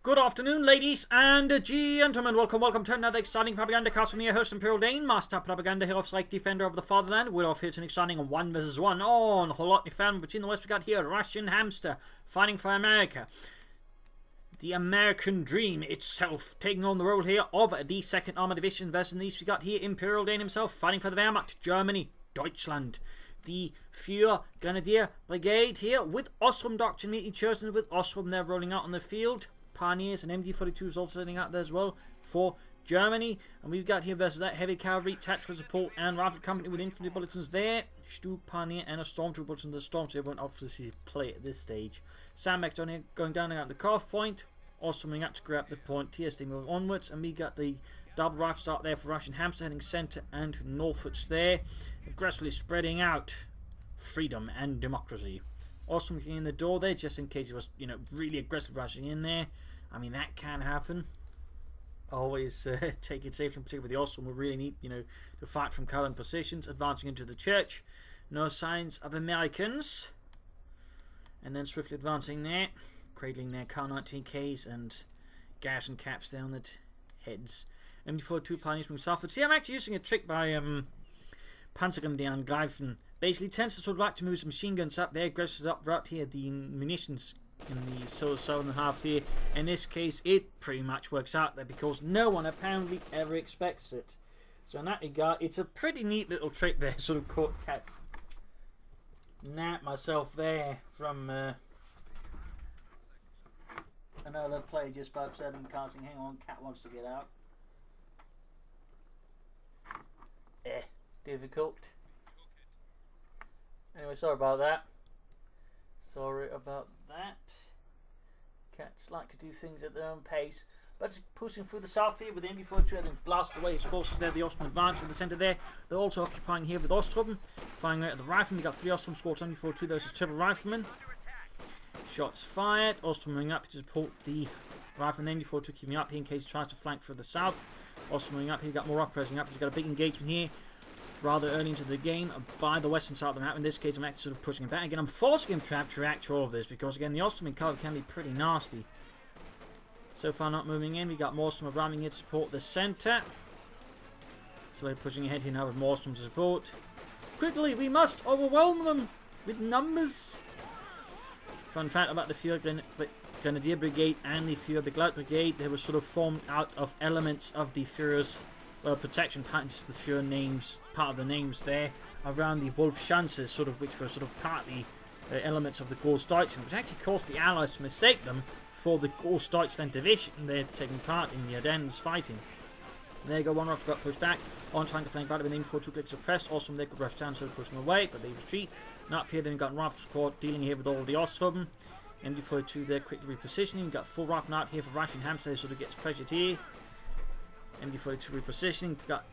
Good afternoon, ladies and gentlemen. Welcome to another exciting Propagandacast from your host, ImperialDane, Master Propaganda Hero of Psych Defender of the Fatherland. We're off here to an exciting 1 vs 1 on Holotny Fan. Between the West, we got here RussianHamster fighting for America. The American dream itself, taking on the role here of the 2nd Armored Division versus the East. We got here ImperialDane himself fighting for the Wehrmacht, Germany, Deutschland. The Führer Grenadier Brigade here with Ostrom Doctrine neatly chosen with Ostrom there rolling out on the field. Pioneers and MD-42s also sitting out there as well for Germany. And we've got here versus that heavy cavalry, tactical support and rifle company with infantry bulletins there. Stu, Pioneer and a stormtrooper bulletin. The stormtrooper won't obviously play at this stage. Sandbags down here going down at the cutoff point. Ostrom moving up to grab the point. TSD move onwards. And we got the double rifles out there for RussianHamster heading centre and northwards there. Aggressively spreading out freedom and democracy. Ostrom getting in the door there just in case he was, really aggressive rushing in there. I mean, that can happen. Always take it safely, particularly with the Ostrom. We really need, to fight from current positions. Advancing into the church. No signs of Americans. And then swiftly advancing there. Cradling their Kar-19Ks and garrison caps there on the heads. MD-42 Pioneers moving southward. See, I'm actually using a trick by Panzergrenadier Greifen. Basically tends to sort of like to move his machine guns up there. Aggressors up right here. The munitions in the southern half here. In this case, it pretty much works out there because no one apparently ever expects it. So in that regard, it's a pretty neat little trick there. Sort of caught cat nap myself there from another play just above 7 casting. Hang on, cat wants to get out. Difficult. Anyway, sorry about that. Cats like to do things at their own pace. But it's pushing through the south here with the MB-42 and blast away his forces there. The Ostrom advance from the centre there. They're also occupying here with Ostrom. Firing out at the riflemen. We got 3 Ostrom squads, MB-42. Those are triple riflemen. Shots fired. Ostrom moving up to support the rifleman. MB-42 keeping up here in case he tries to flank through the south. Ostrom moving up here. Got more up, pressing up. He's got a big engagement here. Rather early into the game by the western side of the map. In this case, I'm actually sort of pushing him back. Again, I'm forcing him to react to all of this because, again, the Ostrom cover can be pretty nasty. So far, not moving in. We got Ostrom ramming here to support the centre. Slowly pushing ahead here now with Ostrom to support. Quickly, we must overwhelm them with numbers. Fun fact about the Führer Grenadier Brigade and the Führer Begleiter Brigade, they were sort of formed out of elements of the Führer's protection patterns, the Führer names, part of the names there, around the Wolfschanzes, which were partly elements of the Großdeutschland, which actually caused the Allies to mistake them for the Großdeutschland division. They're taking part in the Ardennes fighting. There you go, one rifle got pushed back, on trying to flank back with an MB-42 clicks suppressed. Ostrom there could rush down, so pushing away, but they retreat. And up here, then we've got rifle squad dealing here with all of the Ostrom. MB-42 there quickly repositioning. We've got full rifle out here for RussianHamster, sort of gets pressured here. MD-42 repositioning. We've got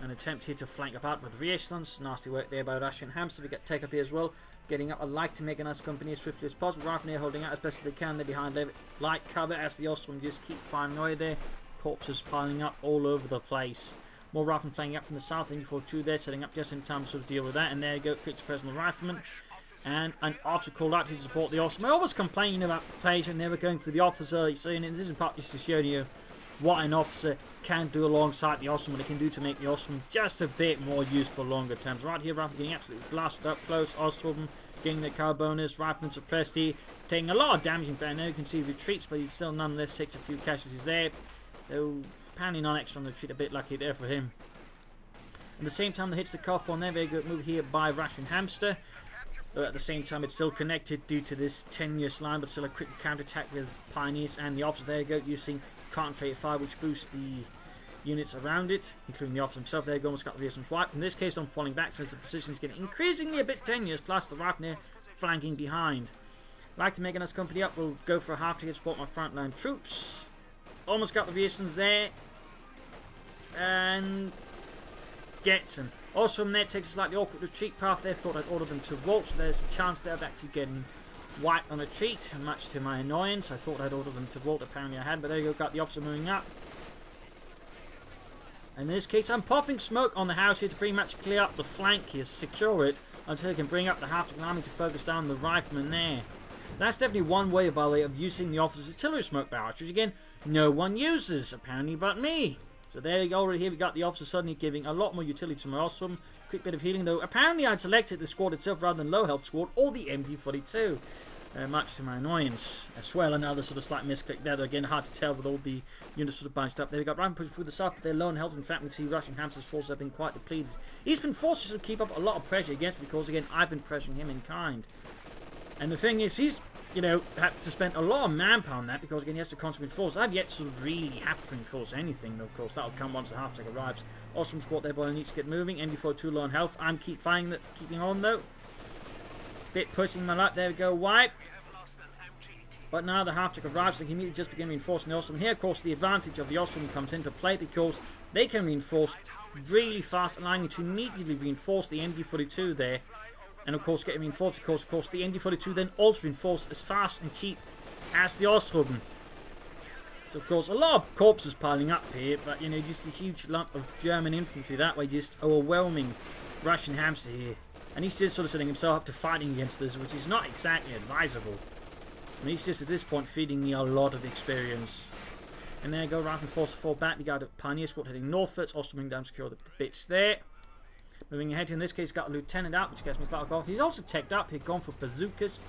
an attempt here to flank about with re-echelons. Nasty work there by RussianHamster. We get take up here as well. Getting up. I like to make a nice company as swiftly as possible. Riflemen holding out as best as they can. They're behind light cover as the Ostrom just keep firing away there. Corpses piling up all over the place. More riflemen flanking up from the south. MD-42 there setting up just in time to sort of deal with that. And there you go. Quick suppress on the rifleman. And an officer called out to support the Ostrom. I always complaining about players when they were going for the officer. Saying this is part just to show you what an officer can do alongside the Ostrom, what they can do to make the Ostrom just a bit more useful longer terms. Right here, Rifleman getting absolutely blasted up close. Ostrom getting the car bonus. Rifleman suppressed here, taking a lot of damage. In fact, now you can see he retreats, but he still nonetheless takes a few casualties there. Though apparently non-extra on the retreat, a bit lucky there for him. At the same time, they hits the cuff on there. Very good move here by RussianHamster. But at the same time, it's still connected due to this tenuous line, but still a quick counter-attack with Pioneers and the officer. There you go, using concentrated fire, which boosts the units around it, including the officer himself. There you go, almost got the reasons wiped. In this case, I'm falling back since the position is getting increasingly a bit tenuous, plus the rifleman flanking behind. Like to make a nice company up, we'll go for a half to get support my frontline troops. Almost got the reasons there. And gets him. Also from there, takes a slightly awkward retreat path there. Thought I'd order them to vault, so there's a chance there of actually getting wiped on a retreat, and much to my annoyance. I thought I'd order them to vault, apparently I had, but there you go, got the officer moving up. In this case, I'm popping smoke on the house here to pretty much clear up the flank here, secure it, until he can bring up the half-army to focus down the rifleman there. That's definitely one way, by the way, of using the officer's artillery smoke barrage, which again, no one uses, apparently but me. So there you go, already here we got the officer suddenly giving a lot more utility to my Ostrom. Quick bit of healing though. Apparently I'd selected the squad itself rather than low health squad or the MG42. Much to my annoyance as well. Another sort of slight misclick there, though again hard to tell with all the units sort of bunched up. There we got Ryan pushing through the south, but they're low on health. In fact, we see RussianHamster's forces have been quite depleted. He's been forced to sort of keep up a lot of pressure against me because again I've been pressuring him in kind. And the thing is, he's, you know, had to spend a lot of manpower on that because again he has to constantly reinforce. I've yet to sort of really have to reinforce anything, though, of course. That'll come once the half-tech arrives. Awesome squad there, boy, needs to get moving. MD42 low on health. I'm keeping on though. Bit pushing my luck. There we go, wiped. But now the half-tech arrives, they can immediately just begin reinforcing the Ostrom. Here, of course, the advantage of the Ostrom comes into play because they can reinforce really fast, allowing you to immediately reinforce the MD42 there. And of course, getting reinforced because, of course, the MD42 then also reinforced as fast and cheap as the Ostrom. So, of course, a lot of corpses piling up here, but, you know, just a huge lump of German infantry that way, just overwhelming RussianHamster here. And he's just sort of setting himself up to fighting against this, which is not exactly advisable. I mean, he's just at this point feeding me a lot of experience. And there you go, Rifle forced to fall back. We got a Pioneer squad heading northwards. Ostrom down to secure the bits there. Moving ahead, in this case, got a Lieutenant out, which gets me slightly off. He's also teched up. He's gone for bazookas.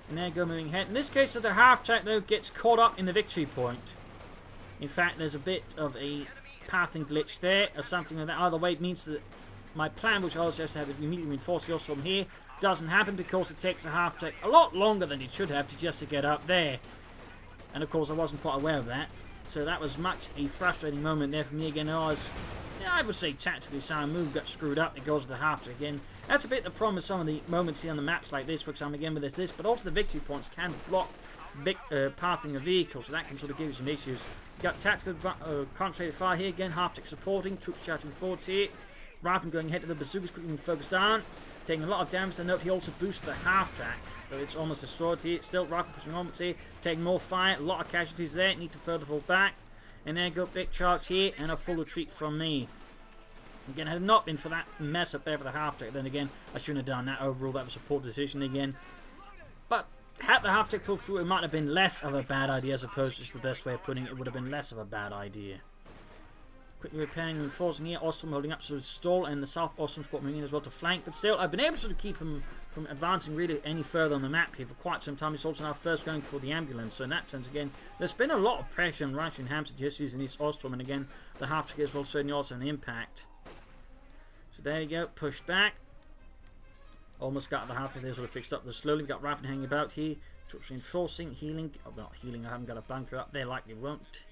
And there you go, moving ahead. In this case, the half-track, though, gets caught up in the victory point. In fact, there's a bit of a pathing glitch there, or something like that. Either way, it means that my plan, which I was just to have immediately reinforce the Ostrom here, doesn't happen because it takes the half-track a lot longer than it should have just to get up there. And of course I wasn't quite aware of that. So that was much a frustrating moment there for me again. I would say tactically sound move got screwed up because of the half-track again. That's a bit the problem with some of the moments here on the maps like this, for example, again with this, but also the victory points can block pathing of vehicles, so that can sort of give you some issues. You got tactical concentrated fire here again, half-track supporting, troops charging forwards here. Rifle going ahead to the bazookas, quickly focused on. Taking a lot of damage. To note, he also boosts the half-track, but it's almost destroyed here. Still, Rifle pushing onwards here, taking more fire. A lot of casualties there. Need to further fall back. And there go big charge here, and a full retreat from me. Again, had it not been for that mess up there for the half-track, then again, I shouldn't have done that. Overall, that was a poor decision again. But had the half-track pulled through, it might have been less of a bad idea, as opposed to just the best way of putting it. It would have been less of a bad idea. Quickly repairing and reinforcing here. Ostrom holding up to stall, and the South Ostrom squad moving in as well to flank. But still, I've been able to sort of keep him from advancing really any further on the map here for quite some time. He's also now first going for the ambulance. So in that sense, again, there's been a lot of pressure on RussianHamster just using this Ostrom, and again, the half-track as well certainly also an impact. So there you go, pushed back. Almost got the half-track there sort of fixed up there slowly. We've got Rifle hanging about here. Troops reinforcing, healing. Oh, not healing, I haven't got a bunker up there like they won't,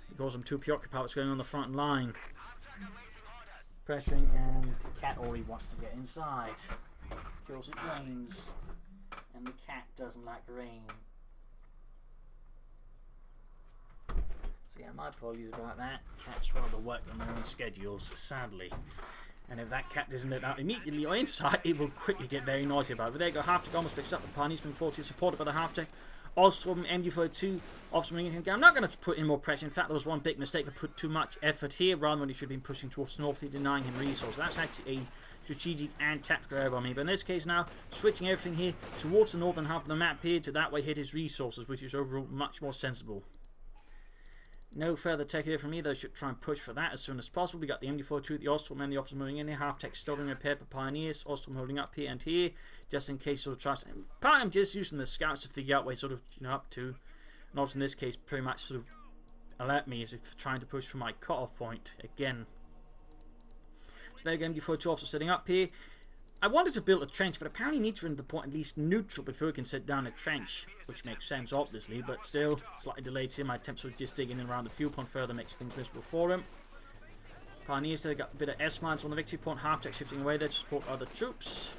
because I'm too preoccupied with what's going on the front line. Pressuring, and cat already wants to get inside. Because it rains, and the cat doesn't like rain. So yeah, my apologies about that. Cats rather work on their own schedules, sadly. And if that cat doesn't let out immediately or inside, it will quickly get very noisy about it. But there you go, half-track almost fixed up. The Pioneer's been forward to supported by the half-track. Ostrom, MG42, offspring him down. I'm not going to put in more pressure. In fact, there was one big mistake. I put too much effort here rather than he should have been pushing towards north, denying him resources. That's actually a strategic and tactical error by me. But in this case now, switching everything here towards the northern half of the map here to that way hit his resources, which is overall much more sensible. No further tech here from me, though. I should try and push for that as soon as possible. We got the MD42, the Ostrom, and the officers moving in here. Half-tech still being repaired by Pioneers. Ostrom holding up here and here, just in case sort of tries. Apparently, I'm just using the scouts to figure out where sort of up to. And also in this case, pretty much sort of alert me as if trying to push for my cut-off point again. So there again, MD42 officers sitting up here. I wanted to build a trench, but apparently need to run the point at least neutral before we can set down a trench, which makes sense, obviously, but still, slightly delayed here. My attempts were just digging in around the fuel point further makes things miserable for him. Pioneers there got a bit of S-mines on the victory point, half-tech shifting away there to support other troops.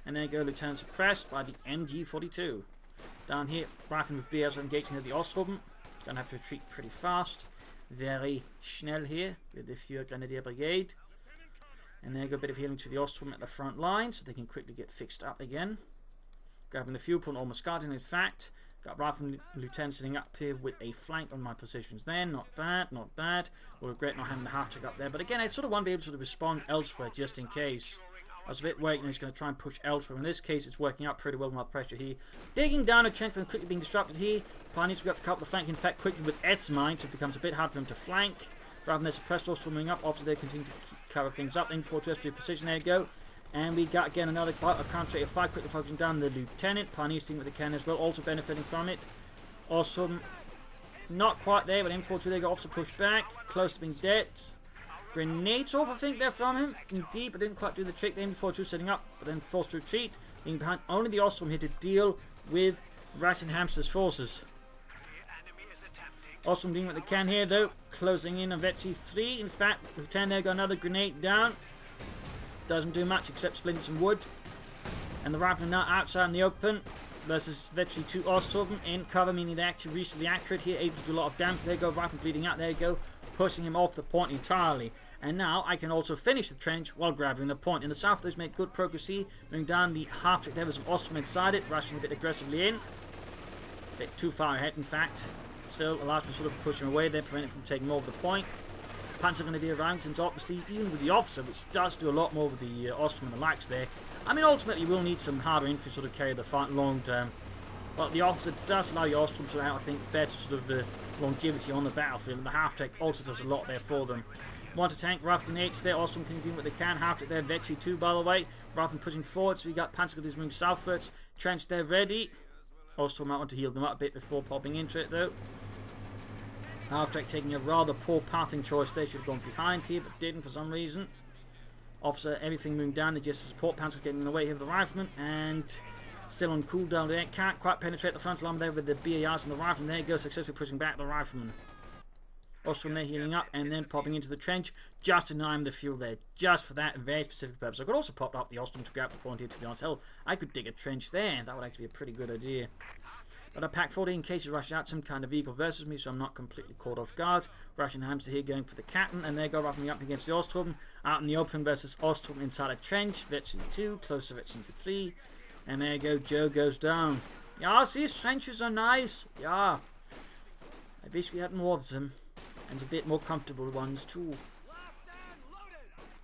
And there you go, Lieutenant suppressed by the MG42. Down here, Rifle with BS are engaging at the Ostrom. Gonna have to retreat pretty fast. Very schnell here with the 4th Grenadier Brigade. And there you go, a bit of healing to the Ostrom at the front line, so they can quickly get fixed up again. Grabbing the fuel point, almost guarding, in fact. Got Rifle Lieutenant sitting up here with a flank on my positions there. Not bad, not bad. We'll regret not having the half-track up there. But again, I sort of want to be able to respond elsewhere, just in case. I was a bit worried, he's going to try and push elsewhere. In this case, it's working out pretty well with my pressure here. Digging down a trench, but quickly being disrupted here. Pioneers, we got to cover the flank. In fact, quickly with S-mine, so it becomes a bit hard for him to flank. Rather than their suppressed Austria moving up, obviously they continue to cover things up. Then 4 to S3 position, there you go. And we got again another concentrated fire, quickly focusing down the lieutenant. Pioneers team with the cannon as well, also benefiting from it. Awesome. Not quite there, but M42 they got off to push back. Close to being dead. Grenades off, I think they're from him. Indeed, but didn't quite do the trick. The M42 setting up, but then forced to retreat. Being behind only the Ostrom here to deal with RussianHamster's forces. Ostrom dealing with the can here though. Closing in on Vetchi 3. In fact, Lieutenant there got another grenade down. Doesn't do much except splinter some wood. And the rifleman now outside in the open. Versus Vetchi 2 Ostrom in cover, meaning they're actually reasonably accurate here, able to do a lot of damage. There you go, rifle bleeding out, there you go, pushing him off the point entirely. And now I can also finish the trench while grabbing the point. In the south, those made good progress here, moving down the half track. There was some Ostrom inside it, rushing a bit aggressively in. A bit too far ahead, in fact. Still allows me to sort of push him away, then prevent him from taking more of the point. Panzer Grenadier around, since obviously, even with the officer, which does do a lot more with the Ostrom and the likes there. I mean, ultimately, you will need some harder infantry to sort of carry the fight long term. But the officer does allow your Ostrom to have, I think, better sort of longevity on the battlefield. And the half-track also does a lot there for them. One to tank, rifle grenades there. Ostrom can do what they can. Half-track there, Vetchi 2, by the way. Rifle pushing forward, so we got Panzer Grenadiers moving southwards. Trench there ready. Ostrom might want to heal them up a bit before popping into it, though. Half-track taking a rather poor pathing choice. They should have gone behind here, but didn't for some reason. Officer, everything moving down. They just support. Panzer getting in the way here of the rifleman. And still on cooldown there. Can't quite penetrate the front line there with the BARs and the rifleman. There you go, successfully pushing back the rifleman. Ostrom there healing up and then popping into the trench. Just denying the fuel there. Just for that very specific purpose. I could also pop up the Ostrom to grab the point here, to be honest. Hell, I could dig a trench there. That would actually be a pretty good idea. But I pack 40 in case he rushes out some kind of vehicle versus me, so I'm not completely caught off guard. RussianHamster here going for the captain, and they go roughing up against the Ostrom. Out in the open versus Ostrom inside a trench. Vetchi 2, close to Vetchi 3. And there you go, Joe goes down. Yeah, these trenches are nice. Yeah. I wish we had more of them. And a bit more comfortable ones too.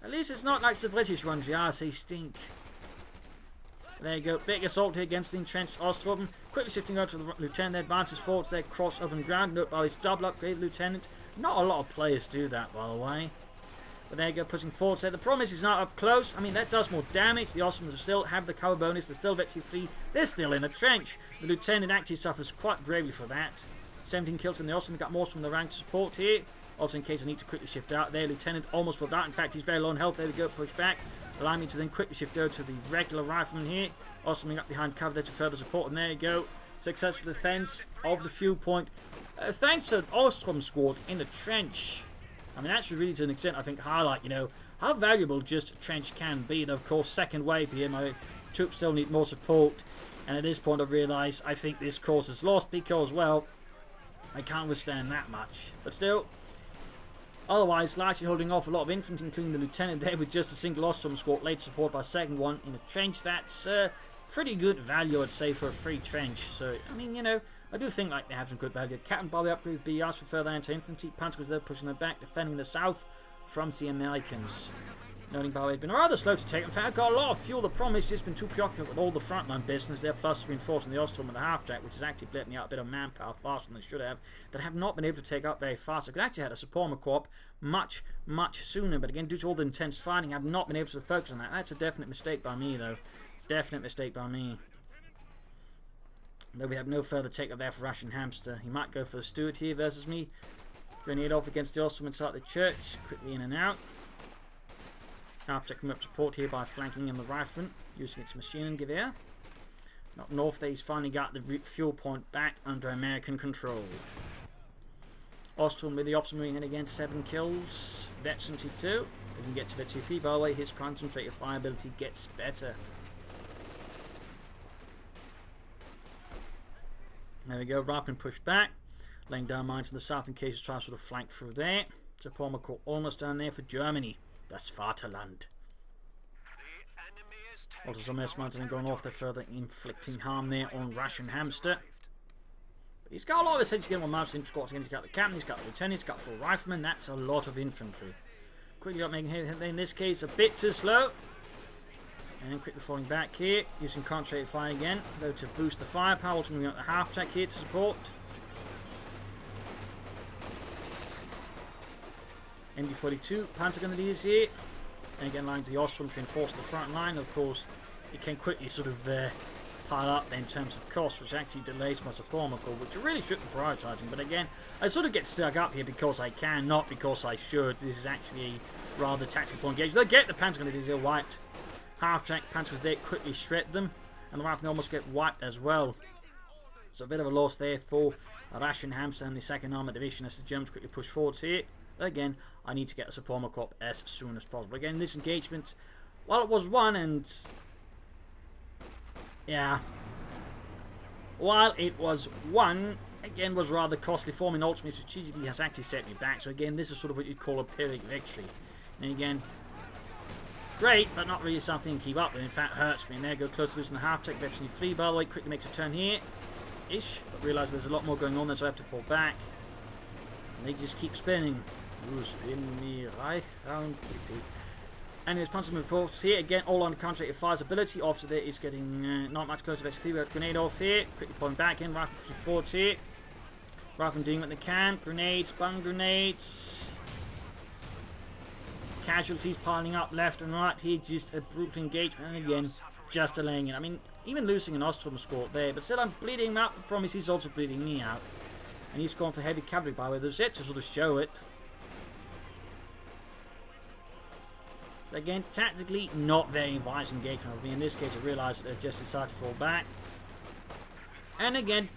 At least it's not like the British ones. Yeah, they stink. There you go, big assault here against the entrenched Ostrom. Quickly shifting over to the lieutenant, there advances forwards there, cross open ground. Note by his double upgrade lieutenant. Not a lot of players do that, by the way. But there you go, pushing forwards there. The problem is he's not up close. I mean, that does more damage. The Ostroms still have the cover bonus. They're still Vetchi 3. They're still in a trench. The lieutenant actually suffers quite gravely for that. 17 kills in the Ostrom. Got more from the rank to support here. Also, in case I need to quickly shift out there, lieutenant almost will die. In fact, he's very low on health. There we go, push back. Allow me to then quickly shift over to the regular rifleman here. Ostrom up behind cover there to further support. And there you go. Successful defense of the fuel point. Thanks to the Ostrom squad in the trench. I mean, actually, really to an extent, I think, highlight, you know, how valuable just a trench can be. Though, of course, second wave here, my troops still need more support. And at this point, I've realised I think this course is lost because, well, I can't withstand that much. But still, otherwise, largely holding off a lot of infantry, including the lieutenant there with just a single Ostrom squad, later support by a second one in a trench. That's pretty good value, I'd say, for a free trench. So, I mean, you know, I do think like they have some good value. Captain Bobby upgrade with BRs for further anti-infantry. Panzer was there pushing them back, defending the south from the Americans. Noting by the way, it's been rather slow to take. In fact, I got a lot of fuel. The problem is just been too preoccupied with all the frontline business there, plus reinforcing the Ostrom with the half-track, which has actually bled me out a bit of manpower faster than they should have, that have not been able to take up very fast. I could actually have had a support co-op much sooner, but again, due to all the intense fighting, I've not been able to focus on that. That's a definite mistake by me, though. Definite mistake by me. Though we have no further take-up there for RussianHamster. He might go for the Stewart here versus me. Grenade off against the Ostrom inside the church. Quickly in and out. Half-track coming up support here by flanking in the rifleman, using its machine gun gewehr. Up north there, he's finally got the fuel point back under American control. Ostrom with the officer moving in again, 7 kills. Vetchi 2. We can get to Vetchi 3. By the way, his concentrated fire ability gets better. There we go, rifleman pushed back. Laying down mines in the south in case he tries to sort of flank through there. Support McCall almost down there for Germany. Das Vaterland. Also some S-mines and then going off there further, inflicting harm there on RussianHamster. But he's got a lot of essentially getting on mountain squads again. He's got the captain, he's got the lieutenant, he's got 4 riflemen. That's a lot of infantry. Quickly up making in this case a bit too slow. And quickly falling back here, using concentrated fire again, though to boost the firepower, ultimately moving up the half track here to support. MB-42, Panzer Grenadiers here. And again, lying to the Ostrom to reinforce the front line. Of course, it can quickly sort of pile up in terms of cost, which actually delays my support call, which I really shouldn't be prioritising. But again, I sort of get stuck up here because I can, not because I should. This is actually a rather tactical engagement. They get the Panzer Grenadiers here wiped. Half-track Panzers there quickly shred them, and the Riflemen almost get wiped as well. So a bit of a loss there for RussianHamster and the 2nd Armoured Division as the Germans quickly push forwards here. But again, I need to get a support corps as soon as possible. Again, this engagement, while it was won, and yeah, while it was won, again was rather costly for me, and ultimately strategically has actually set me back. So again, this is sort of what you'd call a Pyrrhic victory. And again, great, but not really something to keep up with. In fact, hurts me. And there go close to losing the half-tech. Veteran 3, by the way, quickly makes a turn here. Ish, but realise there's a lot more going on there, so I have to fall back. And they just keep spinning. Ooh, spin me right round quickly. And his punches move forwards here. Again, all on the concentrated fire's ability. Officer there is getting not much closer. Veteran 3, we have grenade off here. Quickly pulling back in. Rifle pushing forwards here. Rifle doing what they can. Grenades, bung grenades. Casualties piling up left and right here, just a brutal engagement, and again, just delaying it. I mean, even losing an Ostrom squad there, but still I'm bleeding him out. I promise he's also bleeding me out. And he's gone for heavy cavalry, by the way. There's yet to sort of show it. But again, tactically, not very wise engagement of me. In this case, I realised I just decided to fall back. And again,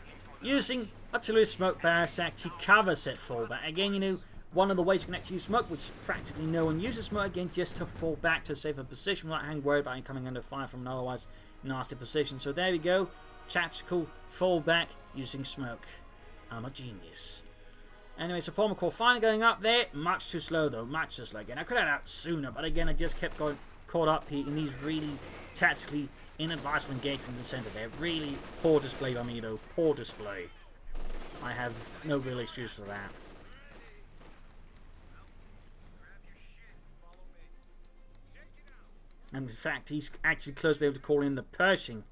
using artillery smoke barracks to actually cover set fallback. Again, you know, one of the ways you can actually use smoke, which practically no one uses smoke, again, just to fall back to a safer position without having to worry about coming under fire from an otherwise nasty position. So there we go. Tactical fallback using smoke. I'm a genius. Anyway, so Paul McCall finally going up there. Much too slow, though. Much too slow. Again, I could have had out sooner, but again, I just kept going caught up here in these really tactically inadvisable engagement in the centre there. Really poor display by me, though. Poor display. I have no real excuse for that. And in fact, he's actually close to be able to call in the Pershing.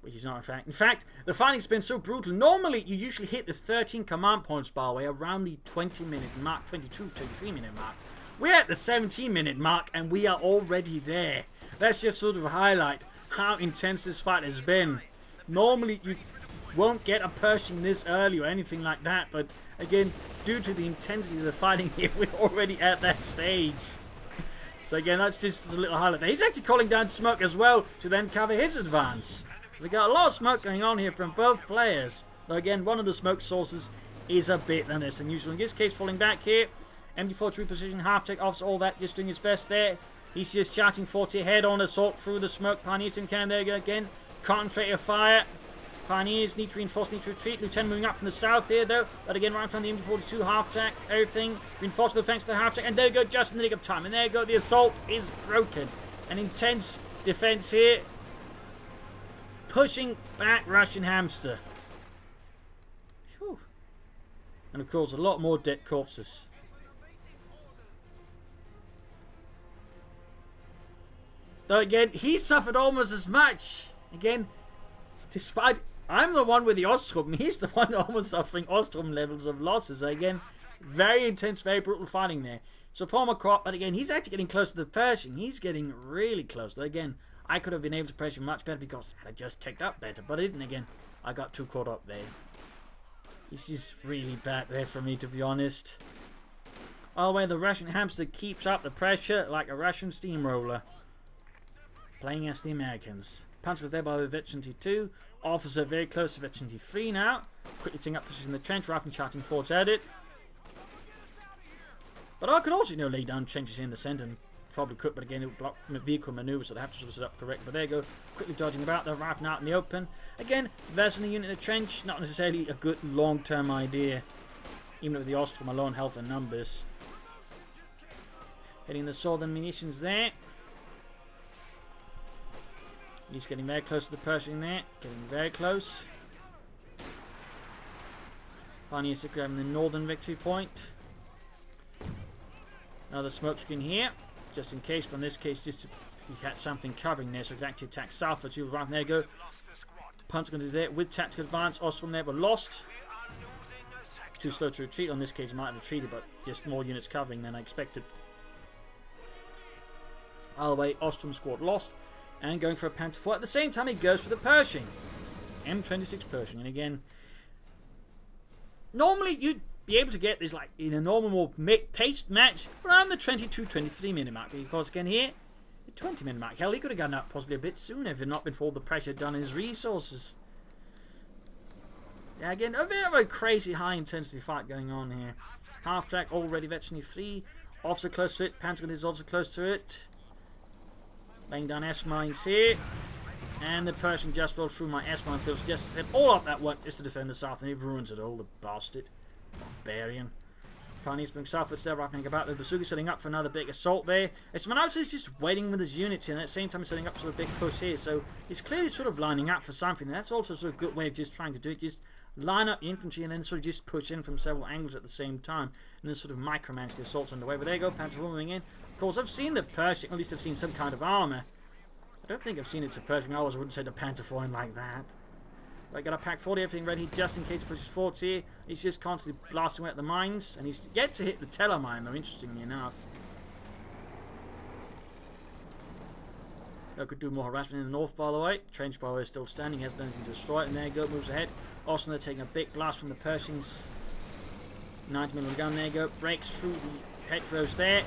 Which is not in fact. In fact, the fighting's been so brutal. Normally, you usually hit the 13 command points, by the way, around the 20-minute mark, 22, 23-minute mark. We're at the 17-minute mark, and we are already there. Let's just sort of highlight how intense this fight has been. Normally, you won't get a Pershing this early or anything like that, but again, due to the intensity of the fighting here, we're already at that stage. So again, that's just a little highlight there. He's actually calling down smoke as well to then cover his advance. We got a lot of smoke going on here from both players. Though again, one of the smoke sources is a bit less than usual. In this case, falling back here. MD-43 position, half-tech offs, all that, just doing his best there. He's just charging 40 head-on assault through the smoke. Pioneers in can there you go again. Concentrated fire. Pioneers need to reinforce, need to retreat. Lieutenant moving up from the south here, though. But again, right in front of the MD-42 half-track. Everything reinforced with the flanks of the half-track. And there you go, just in the nick of time. And there you go, the assault is broken. An intense defense here. Pushing back RussianHamster. Whew. And of course, a lot more dead corpses. Though again, he suffered almost as much. Again, despite I'm the one with the Ostrom, he's the one almost suffering Ostrom levels of losses. So again, very intense, very brutal fighting there. So Paul McCraw, but again, he's actually getting close to the Pershing. He's getting really close. Though again, I could have been able to pressure much better because I just ticked up better, but I didn't. Again, I got too caught up there. This is really bad there for me, to be honest. Oh, wait, the RussianHamster keeps up the pressure like a Russian steamroller. Playing as the Americans. Panzers there by the Veteran 2. Officer very close to Veteran 3 now. Quickly taking up position in the trench. Rifle charting forwards at it. But I could also, you know, lay down trenches in the centre and probably could, but again it would block vehicle manoeuvres, so they have to sort of set up correct. But there you go, quickly dodging about, they're rifling out in the open. Again, versing a unit in the trench, not necessarily a good long-term idea, even with the Ostrom alone, health and numbers. Hitting the southern munitions there. He's getting very close to the Pershing there, getting very close. Pioneers are grabbing the northern victory point. Another smoke screen here, just in case, but in this case just to He's had something covering there, so he can actually attack southwards. Right, there you go. Panzer is there with tactical advance. Ostrom there, but lost. Too slow to retreat. On this case, he might have retreated, but just more units covering than I expected. Either way, Ostrom squad lost. And going for a Panther 4. At the same time, he goes for the Pershing. M26 Pershing. And again, normally you'd be able to get this like in a normal paced match around the 22-23 minute mark. Because again here, the 20 minute mark. Hell, he could have gotten up possibly a bit sooner if it had not been for all the pressure done on his resources. Yeah, again, a bit of a crazy high intensity fight going on here. Half track already virtually free. Officer close to it. Pentagon is also close to it. Laying down S-mines here. And the Pershing just rolled through my S-mine fields. Just said all up that one is to defend the south. And he ruins it all, the bastard. Barbarian. Pioneers moving southwards there, wrapping about the bazooka, setting up for another big assault there. It's Manouche is just waiting with his units in, at the same time setting up for a big push here. So he's clearly sort of lining up for something. That's also sort of a good way of just trying to do it. Just line up the infantry and then sort of just push in from several angles at the same time. And then sort of micromanage the assaults underway. But there you go, Panther moving in. Of course, I've seen the Pershing, at least I've seen some kind of armour. I don't think I've seen it's a Pershing. I wouldn't say the Panther 4 in like that. But I got a pack 40, everything ready just in case he pushes forwards here. He's just constantly blasting away at the mines. And he's yet to hit the Teller mine, though, interestingly enough. I could do more harassment in the north, by the way. Trench bar is still standing, has nothing to destroy it. And there you go, moves ahead. Austin, they're taking a big blast from the Pershings. 90mm gun, there you go. Breaks through the hedgerows there.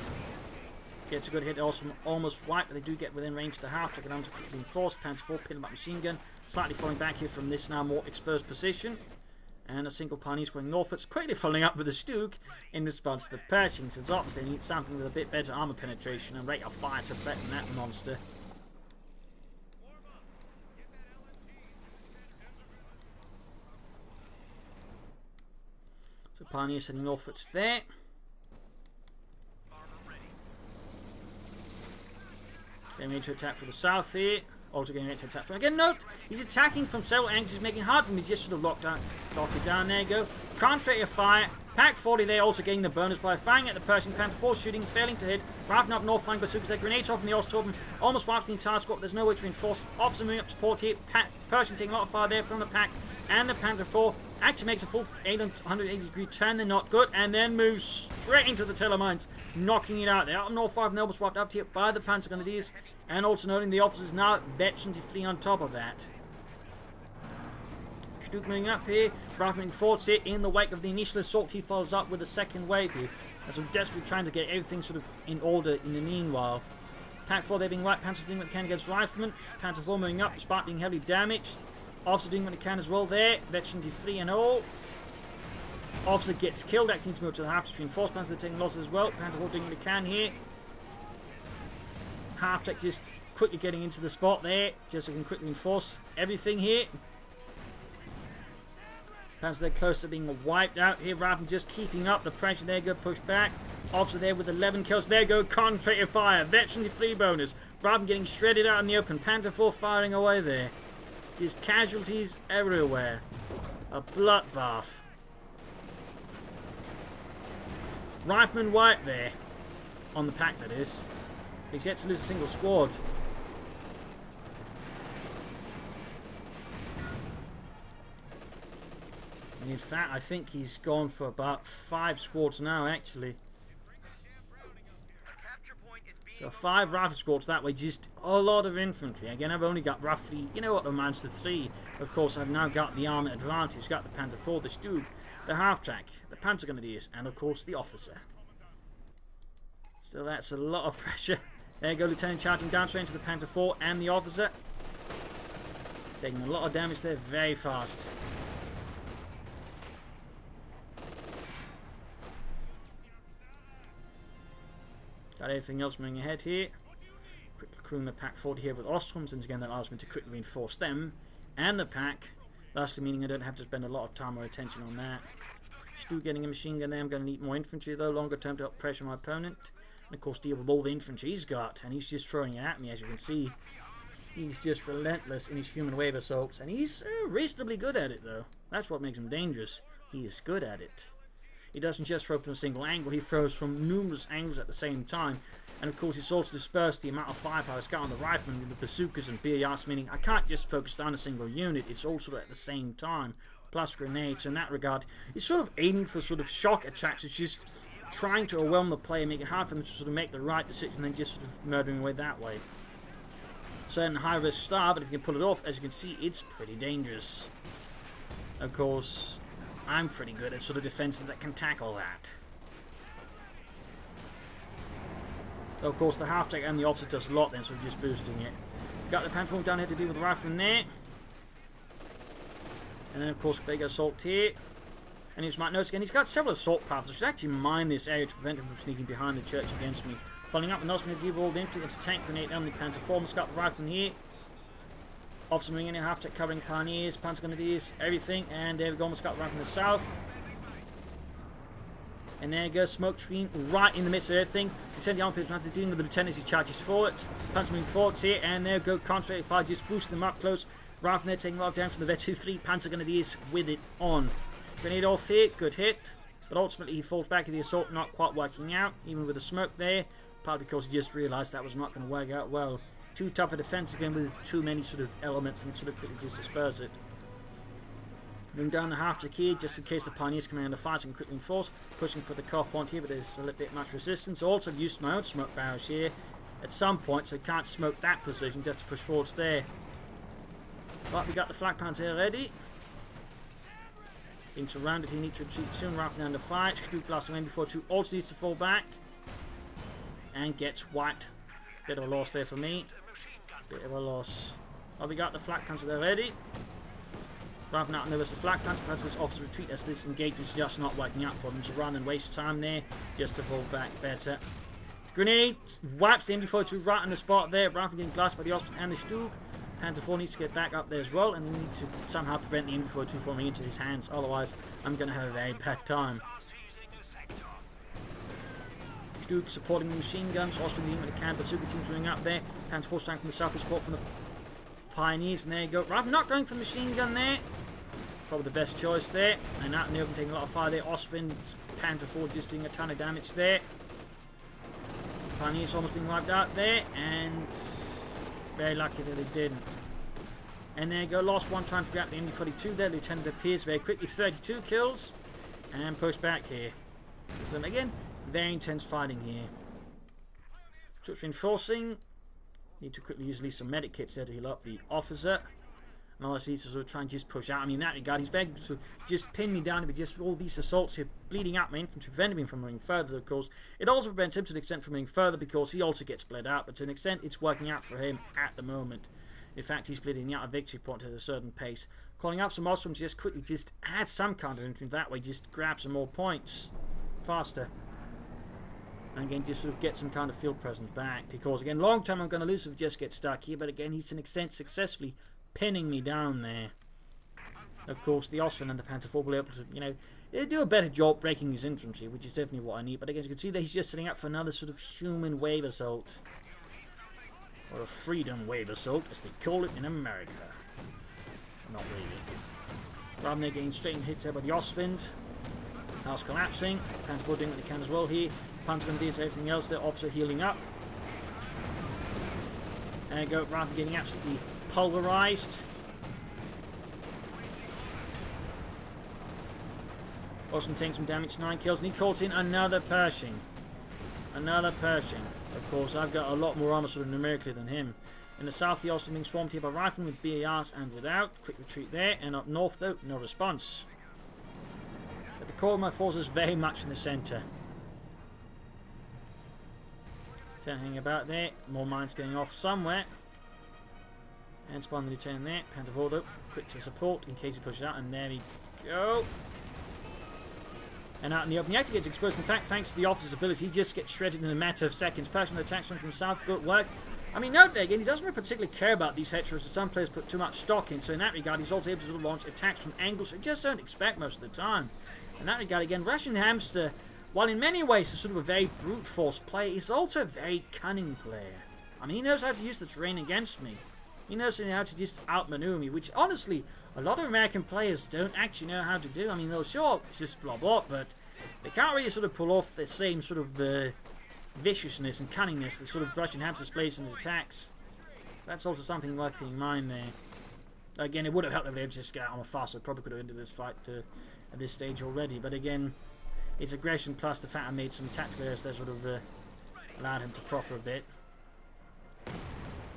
Gets a good hit, also almost wiped, but they do get within range to the half. Check it out to being forced. Panther 4, pin back machine gun. Slightly falling back here from this now more exposed position. And a single Pioneers going northwards, quickly following up with a Stuke in response to the Pershing. Since obviously they need something with a bit better armor penetration and rate of fire to threaten that monster. So Pioneers heading northwards there. Getting ready to attack for the south here. Also getting ready to attack from again. Note, he's attacking from several angles. He's making it hard for me. Just sort of lock it down. There you go. Concentrate your fire. Pack 40 there, also getting the bonus by firing at the Pershing. Panther 4 shooting, failing to hit. Rifling up north flank bazookas. There grenades off from the Ostrom. Almost wiped the entire squad. There's no way to reinforce. Officer moving up support here. Pershing taking a lot of fire there from the pack. And the Panther 4 actually makes a full 180 degree turn. They're not good. And then moves straight into the Teller mines, knocking it out. They're up north 5 and almost wiped up here by the Panther Grenadiers. And also noting the officers now veteran free on top of that. Stuke moving up here, moving forwards here in the wake of the initial assault. He follows up with a second wave here, as we're desperately trying to get everything sort of in order in the meanwhile. Pack 4 there being right, Panthers doing what they can against riflemen. Panther 4 moving up, despite being heavily damaged. Officer doing what he can as well there, veteran free and all. Officer gets killed, acting to move to the half to reinforce. Panthers are taking losses as well. Panther 4 doing what he can here. Half tech just quickly getting into the spot there, just so we can quickly enforce everything here. Perhaps they're close to being wiped out here rather than just keeping up the pressure. There go, push back. Officer there with 11 kills. There go, concentrated fire. Veteran free bonus. Rather than getting shredded out in the open. Panther 4 firing away there. Just casualties everywhere. A bloodbath. Rifleman wiped there. On the pack, that is. He's yet to lose a single squad. And in fact, I think he's gone for about 5 squads now, actually. So 5 rifle squads that way, just a lot of infantry. Again, I've only got roughly, you know what, amounts to 3. Of course, I've now got the armour advantage. Got the Panther 4, the Stuke, the half-track, the Panzer Grenadiers, and of course the officer. Still, that's a lot of pressure. There you go, Lieutenant charging downstream to the Panther 4 and the officer. Taking a lot of damage there very fast. Got everything else moving ahead here. Quickly crewing the pack 40 here with Ostroms, and again that allows me to quickly reinforce them and the pack. Lastly, meaning I don't have to spend a lot of time or attention on that. Still getting a machine gun there. I'm going to need more infantry though, longer term to help pressure my opponent. And of course deal with all the infantry he's got, and he's just throwing it at me, as you can see. He's just relentless in his human wave assaults, and he's reasonably good at it though. That's what makes him dangerous. He is good at it. He doesn't just throw from a single angle, he throws from numerous angles at the same time. And of course, it's also dispersed the amount of firepower it's got on the riflemen with the bazookas and BARs, meaning I can't just focus down a single unit, it's also at the same time, plus grenades. So in that regard, it's sort of aiming for sort of shock attacks. It's just trying to overwhelm the player, make it hard for them to sort of make the right decision, and then just sort of murdering away that way. Certain high-risk start, but if you can pull it off, as you can see, it's pretty dangerous. Of course, I'm pretty good at sort of defenses that can tackle that. Of course, the half-tech and the officer does a lot then, so we're just boosting it. Got the Panther down here to deal with the rifleman there. And then, of course, big assault here. And you might notice again, he's got several assault paths. I should actually mine this area to prevent him from sneaking behind the church against me. Following up, the Nosman will deal all the empty against a tank grenade on the Panther 4. He's got the rifleman here. Officer moving in here, half-tech covering pioneers, Panther grenadiers, everything. And there we go, almost got the rifleman in the south. And there goes smoke screen right in the midst of everything. Extend the arm pits Panther dealing with the lieutenant as he charges forwards. Panther moving forwards here, and there go concentrated fire, just boosting them up close. Rifleman there taking a lot of damage from the vet 2-3. Panther grenadiers with it on. Grenade off here, good hit. But ultimately he falls back in the assault, not quite working out, even with the smoke there. Partly because he just realised that was not going to work out well. Too tough a defence again with too many sort of elements, and sort of quickly just disperse it. Moving down the half-track here, just in case the pioneers come under fire, so we can quickly enforce. Pushing for the CoH point here, but there's a little bit much resistance. Also, I've used my own smoke barrels here at some point, so I can't smoke that position just to push forwards there. But we got the flak pans here ready. Being surrounded, he needs to retreat soon, wrapping under fire. CoH2 blasting away before 2 also needs to fall back. And gets wiped. Bit of a loss there for me. Bit of a loss. Well, we got the flak pans there ready. Rather than out and versus flak pants, Panther's officers retreat as this engagement's just not working out for them. So rather than waste time there, just to fall back better. Grenade wipes the MB42 right on the spot there. Rather than getting blasted by the Osprey and the Stug. Panther 4 needs to get back up there as well, and we need to somehow prevent the MB42 falling into his hands. Otherwise, I'm going to have a very bad time. Stug supporting the machine guns. Osprey leading with the can. Bazooka team's moving up there. Panther 4 strength from the south with support from the pioneers, and there you go. Rather not going for the machine gun there. Probably the best choice there. And out in the open taking a lot of fire there. Osprey's Panther 4 just doing a ton of damage there. Pioneers almost being wiped out there, and very lucky that they didn't. And there you go, last one trying to grab the MB42 there. Lieutenant appears very quickly, 32 kills, and push back here. So again, very intense fighting here. Troops reinforcing. Need to quickly use at least some medic kits there to heal up the officer. And obviously to sort of try and just push out. I mean, in that regard, he's begging to just pin me down with just all these assaults here, bleeding out my infantry, preventing me from moving further, of course. It also prevents him to an extent from moving further because he also gets bled out, but to an extent it's working out for him at the moment. In fact, he's bleeding out a victory point at a certain pace. Calling up some Osprey to just quickly just add some counter infantry, that way just grab some more points faster. And again, just sort of get some kind of field presence back, because again, long term I'm going to lose if we just get stuck here, but again, he's to an extent successfully pinning me down there. Of course, the Osprey and the Panther 4 will be able to, you know, do a better job breaking his infantry, which is definitely what I need. But again, you can see that he's just setting up for another sort of human wave assault. Or a freedom wave assault, as they call it in America. Not really. Rather than getting straight hits there by the Osprey's. House collapsing. Panther 4 doing what they can as well here. Panther going to do everything else. Their officer healing up. There you go, rather than getting absolutely pulverized. Osman taking some damage, 9 kills, and he caught in another Pershing. Another Pershing. Of course, I've got a lot more armor sort of numerically than him. In the south, the Osman being swarmed here by riflemen with BARs and without. Quick retreat there, and up north though, no response. But the core of my force is very much in the centre. Hanging about there, more mines going off somewhere. And spawn the lieutenant there, Panther 4 though, quick to support in case he pushes out, and there we go. And out in the open, he actually gets exposed. In fact, thanks to the officer's ability, he just gets shredded in a matter of seconds. Personal attacks from south, good work. I mean, note there again, he doesn't really particularly care about these heteros, so some players put too much stock in, so in that regard, he's also able to sort of launch attacks from angles you just don't expect most of the time. In that regard, again, RussianHamster, while in many ways is sort of a very brute force player, he's also a very cunning player. I mean, he knows how to use the terrain against me. He knows how to just outmaneuver me, which honestly, a lot of American players don't actually know how to do. I mean, they'll sure just blob up, but they can't really sort of pull off the same sort of viciousness and cunningness that sort of RussianHamster displays in his attacks. That's also something worth keeping in mind there. Again, it would have helped if they were just get on a faster. Probably could have ended this fight at this stage already. But again, his aggression plus the fact I made some tactical errors that sort of allowed him to proper a bit.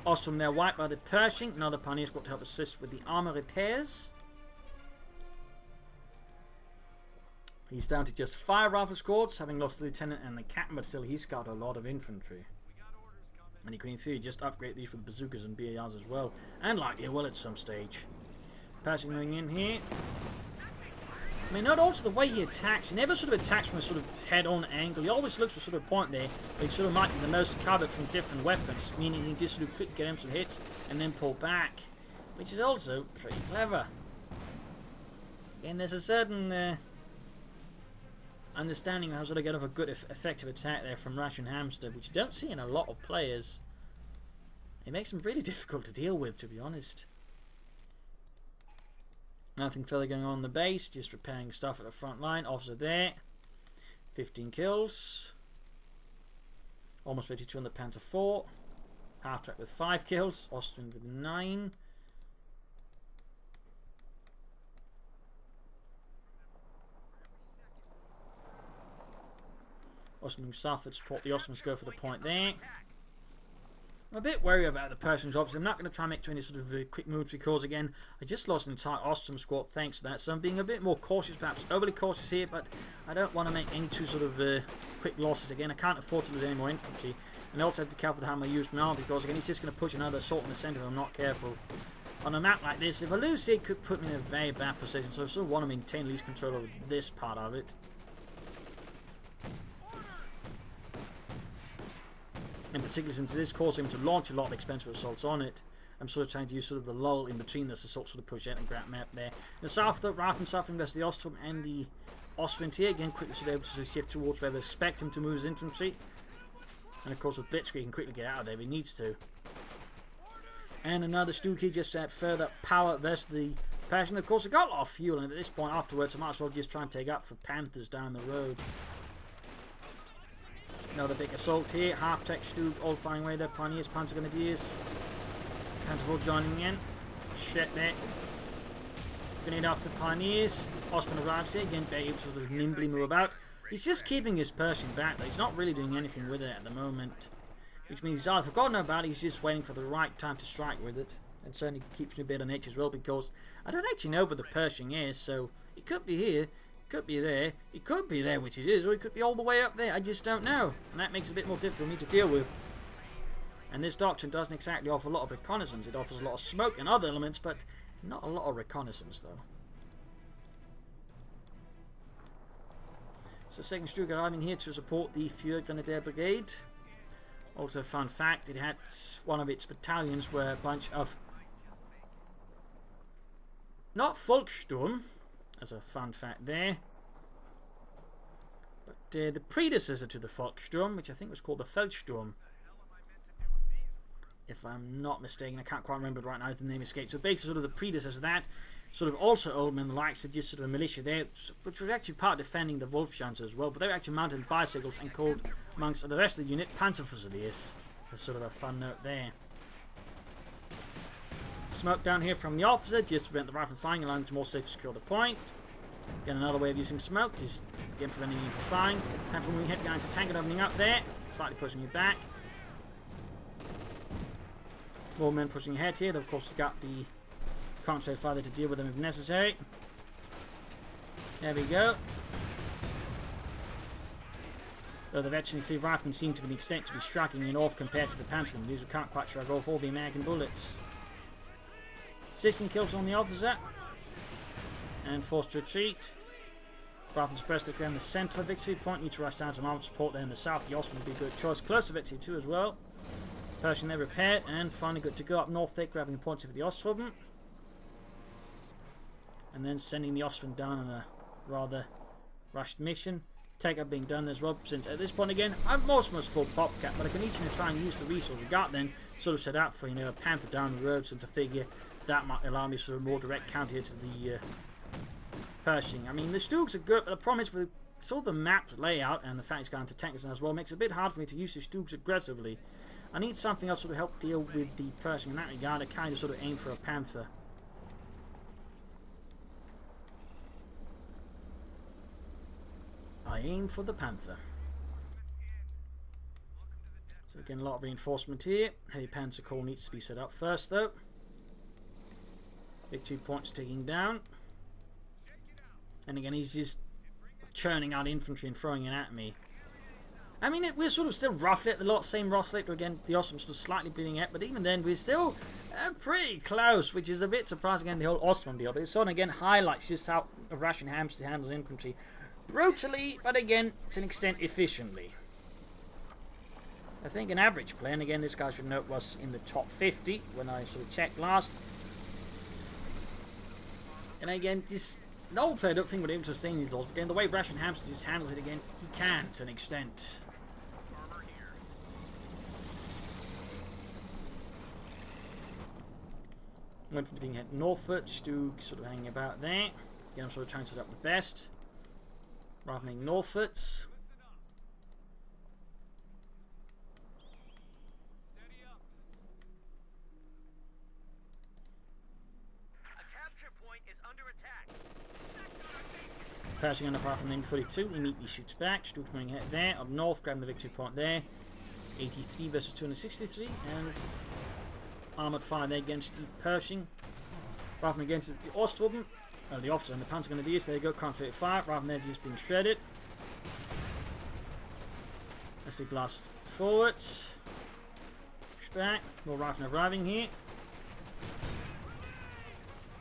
Ostrom there wiped by the Pershing. Another pioneer squad to help assist with the armor repairs. He's down to just 5 rifle squads, having lost the lieutenant and the captain, but still he's got a lot of infantry. And he can in theory just upgrade these with bazookas and BARs as well, and likely will at some stage. Pershing going in here. I mean, not also the way he attacks. He never sort of attacks from a sort of head-on angle. He always looks for sort of a point there where he sort of might be the most covered from different weapons, meaning he can just sort of quickly get him some hits and then pull back, which is also pretty clever. Again, there's a certain understanding of how sort of get off a good effective attack there from RussianHamster, which you don't see in a lot of players. It makes him really difficult to deal with, to be honest. Nothing further going on in the base, just repairing stuff at the front line. Officer there, 15 kills. Almost 52 on the Panther 4. Half track with 5 kills. Austrian with 9. Austrian south would support the Austrians go for the point there. I'm a bit wary about the Persian jobs. I'm not going to try and make too many sort of quick moves because, again, I just lost an entire Austrian squad thanks to that. So I'm being a bit more cautious, perhaps overly cautious here, but I don't want to make any too sort of quick losses. Again, I can't afford to lose any more infantry. And I also have to be careful with how I use my arm because, again, he's just going to push another assault in the centre if I'm not careful. On a map like this, if I lose it could put me in a very bad position. So I sort of want to maintain at least control over this part of it. In particular, since it is causing him to launch a lot of expensive assaults on it, I'm sort of trying to use sort of the lull in between this assault sort of push out and grab map there. In the south, though, rather than south, invest the Ostrom and the Austrian here. Again, quickly sort of able to shift towards where they expect him to move his infantry. And of course, with Blitzkrieg, he can quickly get out of there if he needs to. And another Stuki just to add further power versus the Pershing. Of course, I got a lot of fuel, and at this point afterwards, I might as well just try and take up for Panthers down the road. Another big assault here. Half-tech Stug all firing away their pioneers, Panzer Grenadiers. Panther 4 joining in. Shit there. Grenade after the pioneers. Osman arrives here, again very able to sort of nimbly move about. He's just keeping his Pershing back though. He's not really doing anything with it at the moment. Which means he's either forgotten about it, he's just waiting for the right time to strike with it. And certainly keeps me a bit on edge as well because I don't actually know where the Pershing is, so it could be here. Could be there, it could be there, which it is, or it could be all the way up there. I just don't know, and that makes it a bit more difficult for me to deal with. And this doctrine doesn't exactly offer a lot of reconnaissance. It offers a lot of smoke and other elements, but not a lot of reconnaissance, though. So, 2nd Stug arriving here to support the Fuhrer Grenadier Brigade. Also, a fun fact: it had one of its battalions were a bunch of not Volkssturm. As a fun fact there. But the predecessor to the Volkssturm, which I think was called the Feldsturm. If I'm not mistaken, I can't quite remember right now, the name escapes. So basically sort of the predecessor of that, sort of also old men likes just sort of a militia there, which was actually part of defending the Wolfschanze as well, but they were actually mounted bicycles and called, amongst the rest of the unit, Panzerfusiliers. That's sort of a fun note there. Smoke down here from the officer, just to prevent the rifle firing, allowing him to more safely secure the point. Again, another way of using smoke, just again preventing him from firing. Panther moving head going to tank and opening up there, slightly pushing you back. More men pushing ahead here. They've of course got the concentrate fire to deal with them if necessary. There we go. Though the veteran free riflemen seem to an extent to be striking it off compared to the Panthermen. These who can't quite shrug off all the American bullets. 16 kills on the officer. And forced to retreat. Riflemen suppressed the ground. The centre victory point. Need to rush down some armed support there in the south. The Austrian would be a good choice. Closer victory too as well. Pershing there repaired. And finally good to go up north there. Grabbing the points for the Austrian. And then sending the Austrian down on a rather rushed mission. Take up being done as well, since at this point again I'm almost full popcat, but I can easily try and use the resource we got then sort of set up for, you know, a Panther down the road, since I figure that might allow me sort of more direct counter to the Pershing. I mean the Stugs are good, but the problem is with So the map layout and the fact it's going to tankers as well makes it a bit hard for me to use the Stooks aggressively. I need something else to help deal with the Pershing in that regard. I kind of sort of aim for a Panther. I aim for the Panther. So again, a lot of reinforcement here. Heavy Panzer Corps needs to be set up first though. Victory points ticking down. And again, he's just churning out infantry and throwing it at me. I mean, we're sort of still roughly at the same Ross rate, but again, the Austrians sort of slightly bleeding out. But even then, we're still pretty close, which is a bit surprising. Again, the whole Austrian deal. But it sort of again highlights just how a RussianHamster handles infantry brutally, but again, to an extent, efficiently. I think an average player, and again, this guy should note was in the top 50 when I sort of checked last. And again, just an old player, I don't think we're able to sustain these laws, but again, the way RussianHamster just handles it again, he can to an extent. Went from being hit northward, Stu sort of hanging about there. Again, I'm sort of trying to set up the best, rather than northwards. Pershing on the far from the M42, immediately shoots back. Stu's running ahead there. Up north, grabbing the victory point there. 83 versus 263, and armoured fire there against the Pershing. Rather than against the Ostruppen, the officer and the Panzer Grenadiers, there you go, concentrated fire, rather than just being shredded. As they blast forward. Push back, more rifle arriving here.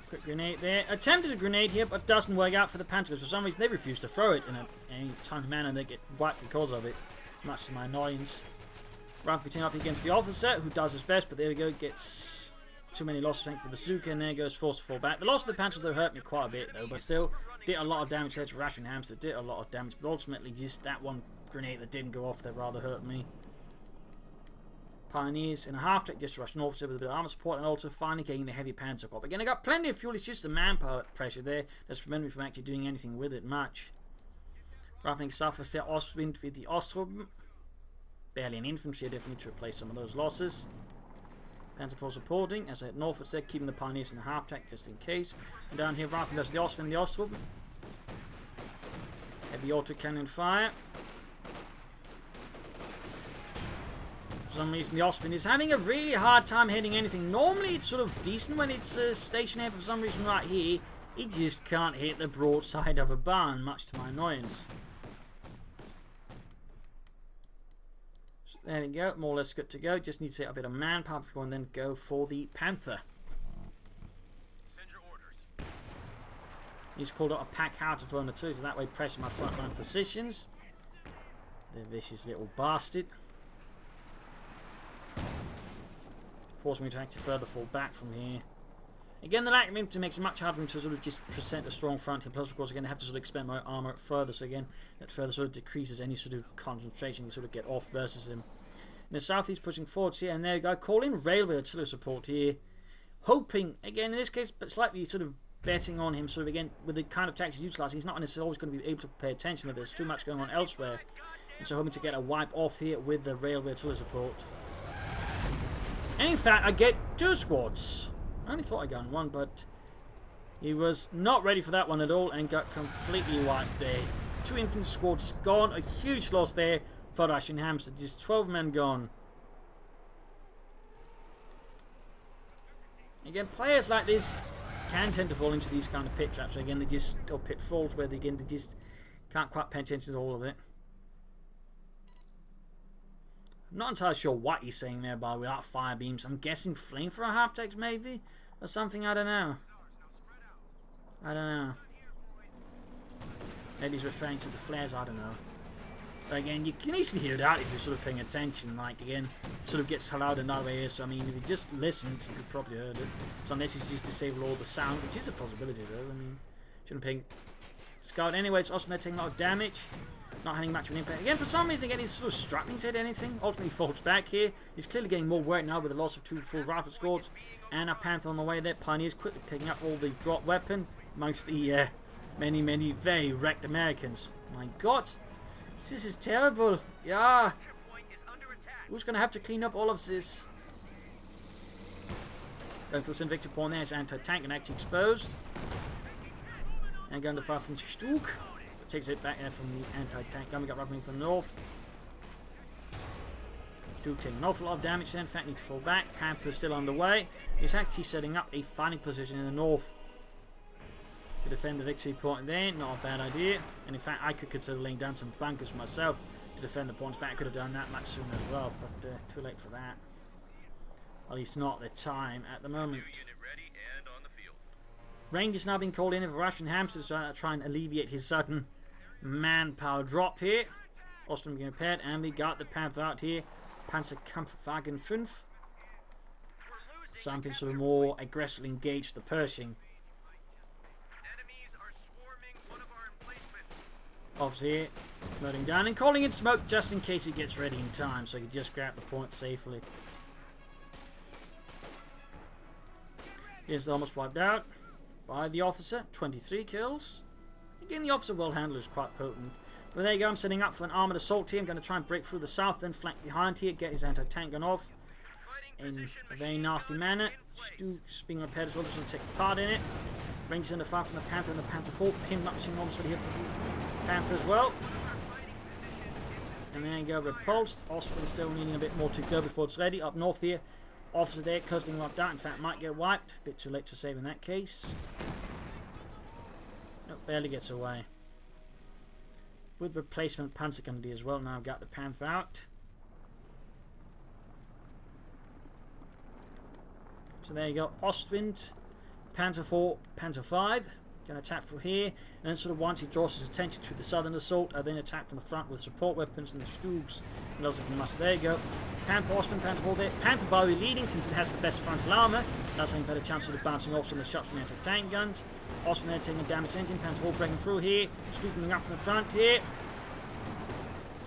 Quick grenade there. Attempted a grenade here, but doesn't work out for the Panthers. For some reason, they refuse to throw it in any timely manner, and they get wiped because of it. Much to my annoyance. Rifle getting up against the officer, who does his best, but there we go, gets too many losses thanks to the bazooka, and there goes forced to fall back. The loss of the Panthers, though, hurt me quite a bit, though, but still, did a lot of damage there to RussianHamster, did a lot of damage, but ultimately, just that one grenade that didn't go off there rather hurt me. Pioneers in a half-track just to Russian officer with a bit of armor support, and also finally getting the heavy Panzer Corps. Again, I got plenty of fuel, it's just the manpower pressure there that's preventing me from actually doing anything with it much. Roughing suffers there, Ostwind with the Ostruppen. Barely an infantry, definitely to replace some of those losses. Panzer Force supporting, as I head northwards there, keeping the Pioneers in the half-track just in case. And down here, Roughing does the Ostwind, the Ostruppen. Heavy autocannon fire. For some reason, the Ostwind is having a really hard time hitting anything. Normally, it's sort of decent when it's stationary, but for some reason right here, it just can't hit the broadside of a barn, much to my annoyance. So there we go, more or less good to go. Just need to set a bit of manpower before and then go for the Panther. Send your orders. He's called out a pack hard to throw on the two, so that way pressure my front line positions. The vicious little bastard. Forcing me to actually further fall back from here. Again, the lack of infantry makes it much harder to sort of just present a strong front here. Plus, of course, again, I have to sort of expand my armour further. So again, that further sort of decreases any sort of concentration you sort of get off versus him. In the south, he's pushing forwards here, and there you go. Call in railway artillery support here, hoping again in this case, but slightly sort of betting on him. Sort of again with the kind of tactics utilising, he's not necessarily always going to be able to pay attention if there's too much going on elsewhere, and so hoping to get a wipe off here with the railway artillery support. And in fact, I get 2 squads. I only thought I got one, but he was not ready for that one at all and got completely wiped there. 2 infantry squads gone. A huge loss there for RussianHamster. Just 12 men gone. Again, players like this can tend to fall into these kind of pit traps. So again, they just, or pitfalls where they just can't quite pay attention to all of it. I'm not entirely sure what he's saying there by without fire beams. I'm guessing flamethrower half-tracks maybe? Or something, I don't know. I don't know. Maybe he's referring to the flares, I don't know. But again, you can easily hear it out if you're sort of paying attention. Like, again, it sort of gets loud in other areas. So, I mean, if you just listened, you could probably heard it. So, unless he's just disabled all the sound, which is a possibility, though. I mean, shouldn't ping. Scout anyway, it's also they're taking a lot of damage. Not having much of an impact. Again, for some reason, again, he's sort of struggling to hit anything. Ultimately falls back here. He's clearly getting more work now with the loss of 2 full rifle squads. And a Panther on the way there. Pioneers quickly picking up all the drop weapon amongst the many, very wrecked Americans. My God. This is terrible. Yeah. Capture point is under attack. Who's going to have to clean up all of this? Going for the victory point there is anti-tank and actually exposed. And going to fire from Stug. Takes it back there from the anti-tank gun. We got Ruffling from the north. Stug taking an awful lot of damage then. In fact, need to fall back. Panther's still on the way. He's actually setting up a fighting position in the north to defend the victory point there. Not a bad idea. And in fact, I could consider laying down some bunkers myself to defend the point. In fact, I could have done that much sooner as well, but too late for that. At least not the time at the moment. Unit ready and on the field. Rangers now being called in of RussianHamster to try and alleviate his sudden manpower drop here. Austrian being repaired, and we got the Panther out here. Panzerkampfwagen 5. Something sort of more aggressively engaged the Pershing. Enemies are swarming one of our emplacements. Ops here, loading down and calling in smoke just in case he gets ready in time, so he can just grab the point safely. Here's almost wiped out by the officer, 23 kills. Again, the officer well handler is quite potent. But there you go, I'm setting up for an armoured assault here. I'm going to try and break through the south, then flank behind here, get his anti-tank gun off in a very nasty manner. Stu's being repaired as well, doesn't take part in it. Rangers in the fire from the Panther and the Panther 4. Pin up, seeing almost hit for the Panther as well. And there you go, repulsed. Austrian still needing a bit more to go before it's ready. Up north here, officer there, close being wiped out. In fact, might get wiped. A bit too late to save in that case. Nope, barely gets away. With replacement Panzer coming as well. Now I've got the Panther out. So there you go. Ostwind, Panther 4, Panther 5. Going to attack through here. And then sort of once he draws his attention to the southern assault, I then attack from the front with support weapons and the Stugs. And also from us. There you go. Panther, Ostwind, Panther 4 there. Panther by leading since it has the best frontal armour. That's having better chance of bouncing off some of the shots from the anti-tank guns. Ostwind there taking a damage engine. Panther 4 breaking through here. Stug coming up from the front here.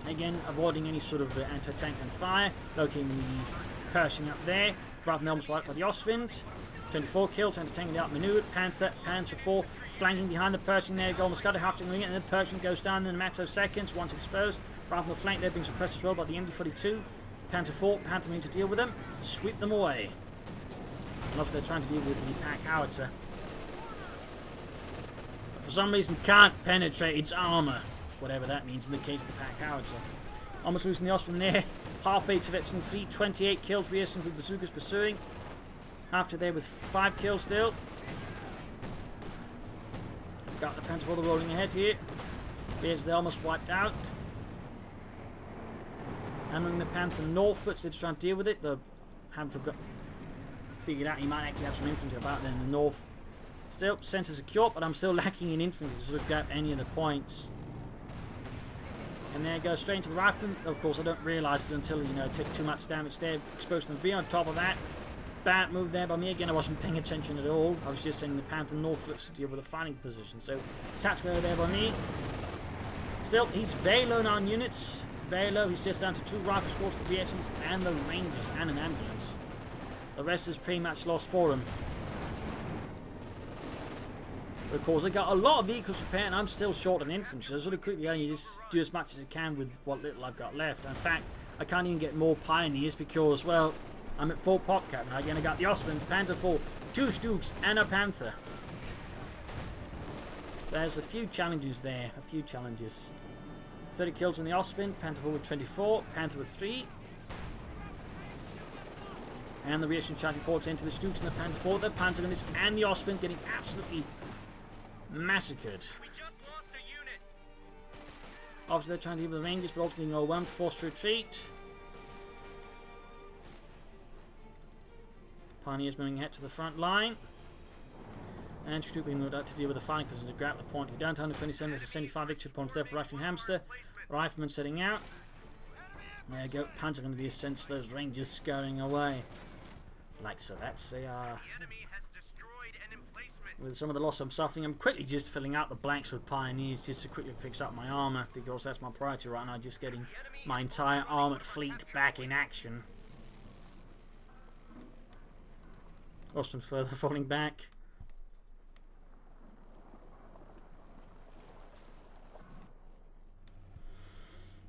Again, avoiding any sort of anti-tank and fire. Locating the Pershing up there. Rather than almost wiped by the Ostwind. 24 kills, anti-tank in the outmaneuvered. Panther 4 flanking behind the Pershing there. Almost got a half to ring it, and the Pershing goes down in a matter of seconds. Once exposed, rather than the flank there being suppressed as well by the MD-42. Panther 4, Panther need to deal with them. Sweep them away. And also they're trying to deal with the pack howitzer. But for some reason can't penetrate its armour. Whatever that means in the case of the pack howitzer. Almost losing the Ostwind there. Half 8 of Exton 3, 28 kills, reissuing with bazookas pursuing. After there with 5 kills still. Got the Panther 4 rolling ahead here. Here's they're almost wiped out. Hammering the Panther northwards, they're just trying to deal with it. They haven't figured out he might actually have some infantry about there in the north. Still, centre secure, but I'm still lacking in infantry to sort of grab any of the points. And there it goes straight into the rifleman. Of course, I don't realise it until, you know, take too much damage there. Exposed to the V on top of that. Bad move there by me. Again, I wasn't paying attention at all. I was just sending the Panther northwards to deal with the fighting position. So, tactical error there by me. Still, he's very low now on units. Very low. He's just down to 2 rifle squads, the Vietnams, and the Rangers, and an ambulance. The rest is pretty much lost for him. Of course, I got a lot of vehicles repaired, and I'm still short on infantry. So sort of quickly, you just do as much as I can with what little I've got left. In fact, I can't even get more pioneers because, well, I'm at full pop cap now. Again, I got the Ostwind, Panther 4, 2 Stugs, and a Panther. So there's a few challenges there. A few challenges. 30 kills on the Ostwind, Panther 4 with 24, Panther with 3. And the reaction charging forwards into the Stugs and the Panther 4, the Panther and the Ostwind getting absolutely massacred. We just lost a unit. Obviously they're trying to deal with the Rangers, but ultimately no one forced to retreat. Pioneers moving ahead to the front line. And Stup being moved out to deal with the fighting position to grab the point. We're down to 127, there's a 75 victory points there for RussianHamster. Rifleman setting out. There you go, Panther going to be sense those Rangers scurrying away. Like so, that's a The enemy has destroyed an emplacement. with some of the loss I'm suffering, I'm quickly just filling out the blanks with Pioneers just to quickly fix up my armour, because that's my priority right now, just getting my entire armoured fleet back in action. Austin further falling back.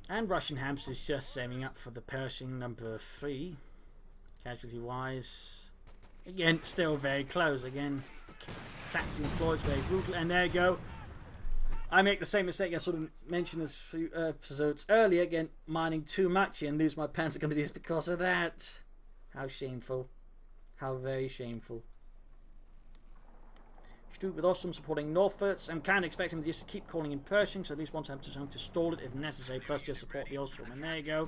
And RussianHamster's just saving up for the Pershing number 3. Casualty wise. Again, still very close. Again, taxing floor is very brutal. And there you go. I make the same mistake I sort of mentioned a few episodes earlier. Again, mining too much and lose my panzer companies because of that. How shameful. How very shameful. Stuart with Ostrom supporting Northwards. I'm kind of expecting them just to keep calling in Pershing, so at least once I have to stall it if necessary, plus just support the Ostrom. And there you go.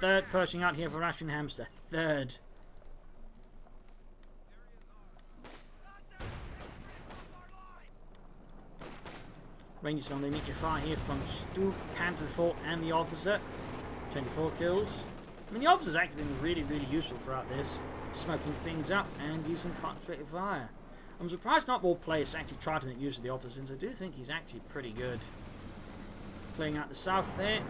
Third Pershing out here for RussianHamster. Third. Rangers on the immediate fire here from Stu, Panzer IV and the officer. 24 kills. I mean, the officer's actually been really, really useful throughout this. Smoking things up and using concentrated fire. I'm surprised not more players actually try to make use of the officer, since I do think he's actually pretty good. Clearing out the south there.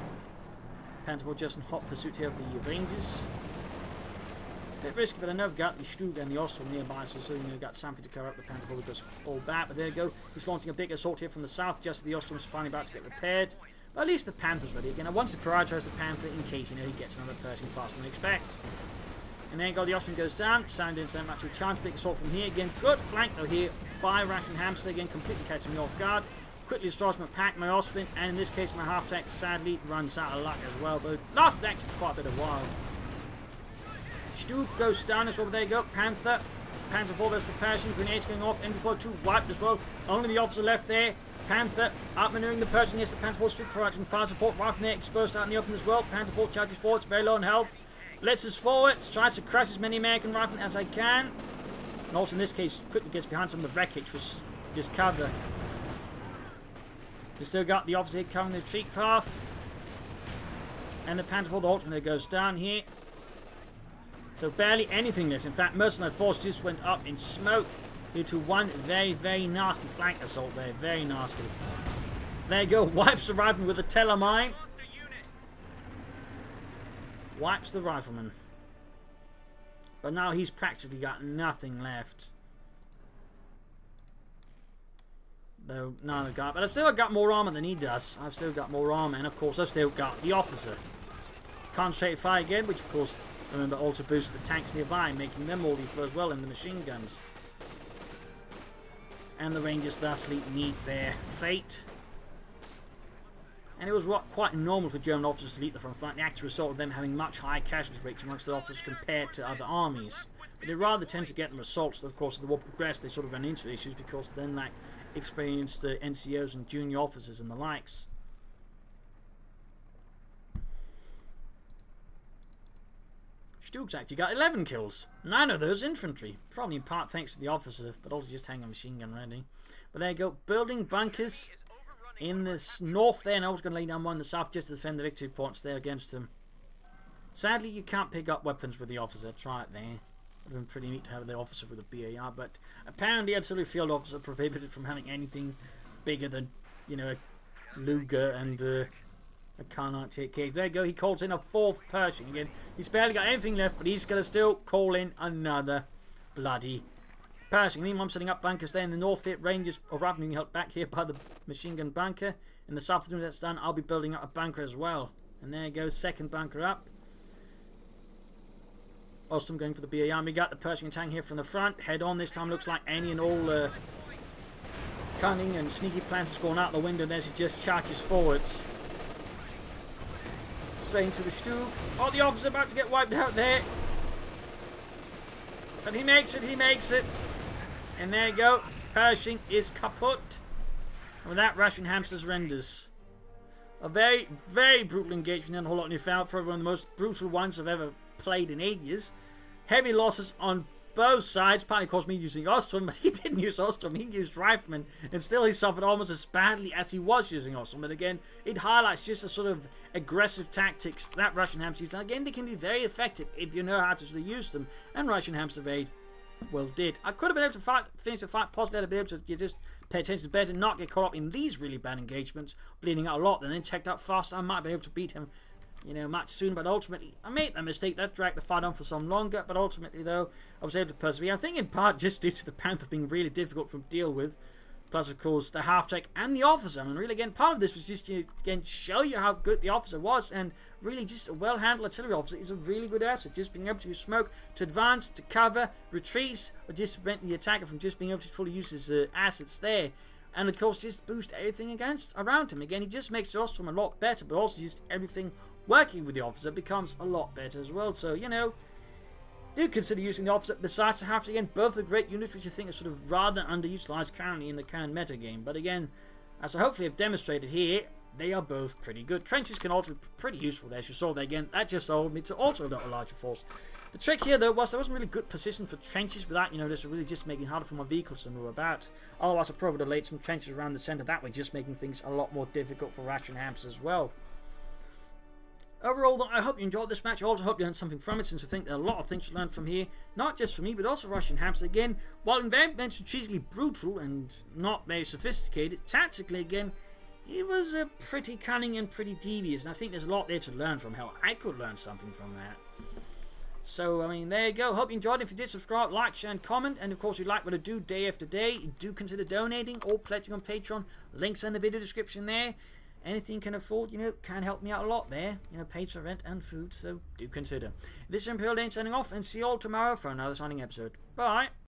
Panzer IV just in hot pursuit here of the Rangers. A bit risky, but I know I've got the Stug and the Ostrom nearby, so still, you know, got something to cover up the Panzer IV goes all back. But there you go. He's launching a big assault here from the south, just as the Ostrom's finally about to get repaired. But at least the Panther's ready again. I wanted to prioritise the Panther in case, you know, he gets another Pershing faster than I expect. And there you go, the Ostrom goes down. Sound in, send back to a chance. Big assault from here. Again, good flank though here by RussianHamster. Again, completely catching me off guard. Quickly destroys my pack, my Ostrom, and in this case, my half-tech sadly runs out of luck as well. But lasted actually quite a bit of a while. Stug goes down as well. There you go. Panther. Panzer IV, there's the Pershing. Grenades going off. MB42 wiped as well. Only the officer left there. Panther outmaneuvering the Pershing. Yes, the Panzer IV Stug providing fire support. Right from there, exposed out in the open as well. Panzer IV charges forwards, very low on health. Blitzes forwards, tries to crush as many American riflemen as I can. And also in this case, quickly gets behind some of the wreckage, which is just cover. We still got the officer here covering the retreat path. And the Panzer IV, the ultimate goes down here. So barely anything left. In fact, most of my force just went up in smoke due to one very, very nasty flank assault there. Very nasty. There you go. Wipes the rifleman with a telemine. Wipes the rifleman. But now he's practically got nothing left. Though none of got. But I've still got more armor than he does. I've still got more armor. And of course I've still got the officer. Concentrated fire again, which of course, remember, also boosts the tanks nearby, making them more lethal as well, and the machine guns. And the Rangers thusly meet their fate. And it was quite normal for German officers to lead the front, the actual result of them having much higher casualty rates amongst the officers compared to other armies. But they rather tend to get them assaults. Of course, as the war progressed, they sort of ran into issues because they then lacked experienced NCOs and junior officers and the likes. Stug's actually got 11 kills. 9 of those infantry. Probably in part thanks to the officer, but also just having a machine gun ready. But there you go. Building bunkers in the north there. And I was going to lay down one in the south just to defend the victory points there against them. Sadly, you can't pick up weapons with the officer. Try it there. It would have been pretty neat to have the officer with a BAR. But apparently, auxiliary field officer prohibited from having anything bigger than, you know, a Luger and a Kar-98 case. There you go. He calls in a 4th Pershing again. He's barely got anything left, but he's going to still call in another bloody Pershing. Meanwhile, I'm setting up bunkers there in the north. It Rangers are rather being held back here by the machine gun bunker. In the south, as that's done, I'll be building up a bunker as well. And there you go. 2nd bunker up. Ostrom going for the BAR. We got the Pershing tank here from the front. Head on this time. Looks like any and all cunning and sneaky plans has gone out the window. There's he just charges forwards. Saying to the Stug, oh, the officer's about to get wiped out there. But he makes it, he makes it. And there you go. Pershing is kaput. And with that, RussianHamster surrenders. A very, very brutal engagement in a whole lot of Newfoundland. Probably one of the most brutal ones I've ever played in ages. Heavy losses on both sides. Partly, of course, me using Ostrom, but he didn't use Ostrom. He used Rifleman, and still he suffered almost as badly as he was using Ostrom. But again, it highlights just the sort of aggressive tactics that RussianHamster use. And again, they can be very effective if you know how to really use them. And RussianHamster very well did. I could have been able to finish the fight, possibly I'd be able to just pay attention to better and not get caught up in these really bad engagements, bleeding out a lot, and then checked up fast. I might be able to beat him, you know, much sooner. But ultimately, I made that mistake. That dragged the fight on for some longer. But ultimately, though, I was able to persevere. I think in part just due to the Panther being really difficult to deal with. plus of course the half-track and the officer. And really, again, part of this was just to again show you how good the officer was, and really just a well-handled artillery officer is a really good asset. Just being able to use smoke to advance, to cover, retreat, or just prevent the attacker from just being able to fully use his assets there. And of course, just boost everything around him. Again, he just makes the Ostrom a lot better, but also just everything working with the officer becomes a lot better as well. So, you know, do consider using the officer. Besides the half, again, both are great units which I think are sort of rather underutilized currently in the current meta game. But again, as I hopefully have demonstrated here, they are both pretty good. Trenches can also be pretty useful there, as you saw there again. That just allowed me to also adopt a larger force. The trick here, though, was there wasn't really good position for trenches without, you know, this really just making it harder for my vehicles to move about. Otherwise, I probably would have laid some trenches around the centre that way, just making things a lot more difficult for RussianHamster as well. Overall, though, I hope you enjoyed this match. I also hope you learned something from it, since I think there are a lot of things to learn from here. Not just for me, but also RussianHamster. Again, while very strategically brutal and not very sophisticated, tactically, again, he was pretty cunning and pretty devious. And I think there's a lot there to learn from. Hell, I could learn something from that. So, I mean, there you go. Hope you enjoyed it. If you did, subscribe, like, share, and comment. And, of course, if you like what I do day after day, do consider donating or pledging on Patreon. Links in the video description there. Anything you can afford, you know, can help me out a lot there. You know, pays for rent and food, so do consider. This is ImperialDane signing off, and see you all tomorrow for another signing episode. Bye!